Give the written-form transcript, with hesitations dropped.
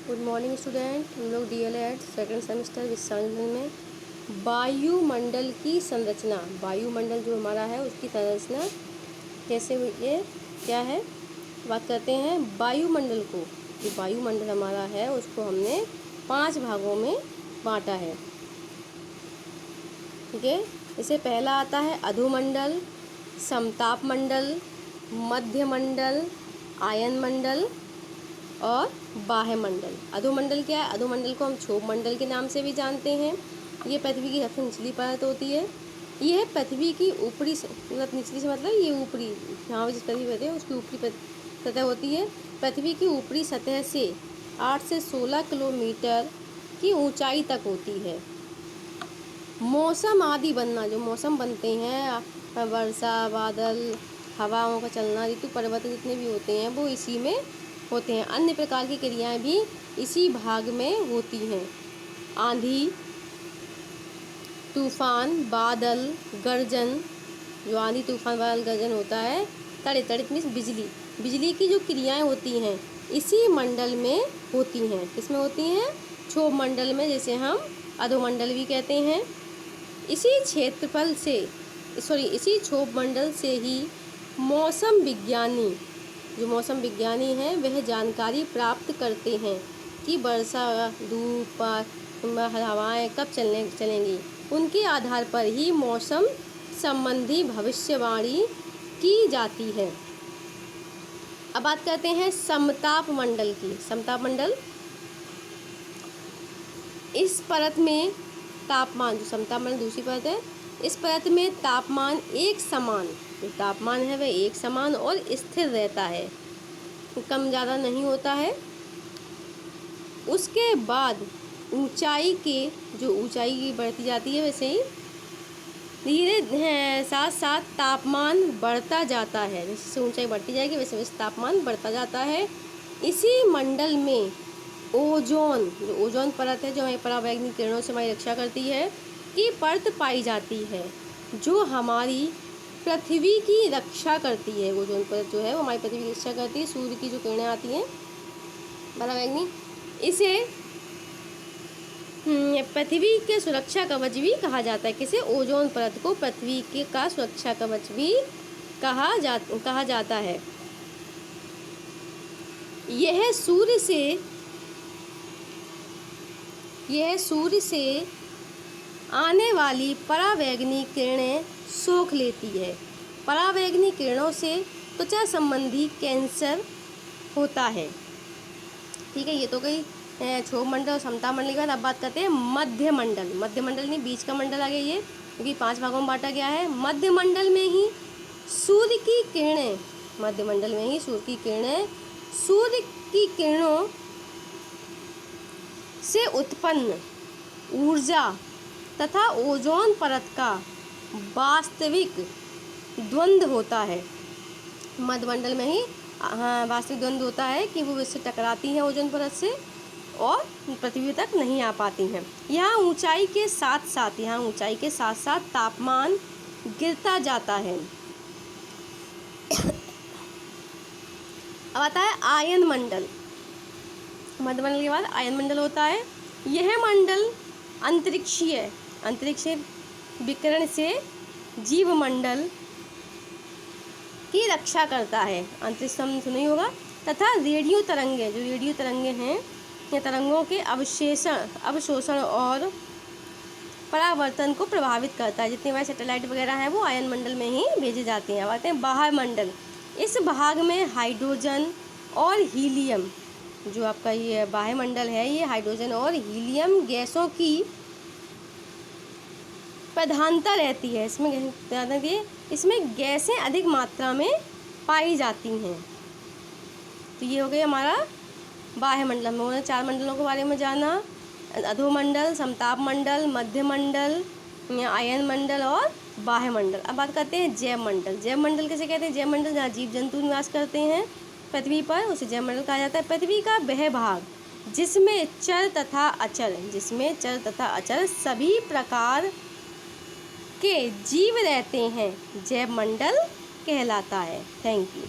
Good morning student. हम लोग DElEd second semester विज्ञान में वायुमंडल की संरचना, वायुमंडल जो हमारा है उसकी संरचना कैसे हुई है, क्या है, बात करते हैं। वायुमंडल को, जो वायुमंडल हमारा है उसको हमने 5 भागों में बांटा है। ठीक है, इससे पहला आता है अधोमंडल, समताप मंडल, मध्यमंडल, आयनमंडल और बाह्यमंडल। अधोमंडल क्या है? अधोमंडल को हम क्षोभ मंडल के नाम से भी जानते हैं। ये पृथ्वी की सबसे निचली परत होती है। यह पृथ्वी की ऊपरी मतलब निचली से मतलब ये ऊपरी, जहाँ जिस पृथ्वी रहती है उसकी ऊपरी सतह होती है। पृथ्वी की ऊपरी सतह से 8 से 16 किलोमीटर की ऊंचाई तक होती है। मौसम आदि बनना, जो मौसम बनते हैं, वर्षा, बादल, हवाओं का चलना, ऋतु परिवर्तन जितने भी होते हैं वो इसी में होते हैं। अन्य प्रकार की क्रियाएं भी इसी भाग में होती हैं। आंधी, तूफान, बादल, गर्जन, जो आंधी तूफान बादल गर्जन होता है, तड़ित मीन्स बिजली, बिजली की जो क्रियाएं होती हैं इसी मंडल में होती हैं। किसमें होती हैं? क्षोभ मंडल में, जैसे हम अधोमंडल भी कहते हैं। इसी क्षेत्रफल से इसी क्षोभ मंडल से ही मौसम विज्ञानी, जो मौसम विज्ञानी हैं वह जानकारी प्राप्त करते हैं कि वर्षा, धूप, हवाएं कब चलेंगी। उनके आधार पर ही मौसम संबंधी भविष्यवाणी की जाती है। अब बात करते हैं समताप मंडल की। समताप मंडल, इस परत में तापमान, जो समताप मंडल दूसरी परत है, इस परत में तापमान एक समान, जो तापमान है वह एक समान और स्थिर रहता है, कम ज़्यादा नहीं होता है। उसके बाद ऊंचाई बढ़ती जाती है, वैसे ही धीरे साथ साथ तापमान बढ़ता जाता है। जैसे ऊंचाई बढ़ती जाएगी वैसे वैसे तापमान बढ़ता जाता है। इसी मंडल में ओजोन, जो ओजोन परत है, जो हमारी परावैंगनिक किरणों से हमारी रक्षा करती है, की परत पाई जाती है, जो हमारी पृथ्वी की रक्षा करती है। ओजोन परत जो है वो हमारी पृथ्वी की रक्षा करती है। सूर्य की जो किरणें आती हैं परावैंगनिक, इसे पृथ्वी के सुरक्षा कवच भी कहा जाता है। किसे? ओजोन परत को पृथ्वी के का सुरक्षा कवच भी कहा जाता है। यह सूर्य से आने वाली परावैंगनिक किरणें सोख लेती है। परावैंगनिक किरणों से त्वचा संबंधी कैंसर होता है। ठीक है, ये तो गई क्षोभ मंडल और समताप मंडल के बाद। अब बात करते हैं मध्यमंडल। मध्यमंडल नहीं, बीच का मंडल आ गया ये, क्योंकि 5 भागों में बांटा गया है। मध्यमंडल में ही सूर्य की किरणें, मध्यमंडल में ही सूर्य की किरणों से उत्पन्न ऊर्जा तथा ओजोन परत का वास्तविक द्वंद्व होता है। मध्यमंडल में ही वास्तविक द्वंद्व होता है कि वो इससे टकराती हैं ओजोन परत से और पृथ्वी तक नहीं आ पाती हैं। यहाँ ऊंचाई के साथ साथ तापमान गिरता जाता है। अब आता है आयन मंडल। मध्यमंडल के बाद आयन मंडल होता है। यह मंडल अंतरिक्ष विकिरण से जीवमंडल की रक्षा करता है। अंतरिक्ष हम सुना ही होगा। तथा रेडियो तरंगे हैं, ये तरंगों के अवशोषण और परावर्तन को प्रभावित करता है। जितने हमारे सैटेलाइट वगैरह हैं वो आयन मंडल में ही भेजे जाते हैं। अब आते हैं बाह्य मंडल। इस भाग में हाइड्रोजन और हीलियम, जो आपका ये बाह्य मंडल है, ये हाइड्रोजन और हीलियम गैसों की प्रधानता रहती है। इसमें गैसें अधिक मात्रा में पाई जाती हैं। तो ये हो गया हमारा बाह्य मंडल। हम लोगों ने 4 मंडलों के बारे में जाना, अधोमंडल, समताप मंडल, मध्यमंडल, आयन मंडल और बाह्य मंडल। अब बात करते हैं जैव मंडल। जैव मंडल किसे कहते हैं? जैव मंडल जहाँ जीव जंतु निवास करते हैं पृथ्वी पर, उसे जैव मंडल कहा जाता है। पृथ्वी का वह भाग जिसमें चर तथा अचर सभी प्रकार के जीव रहते हैं, जैव मंडल कहलाता है। Thank you.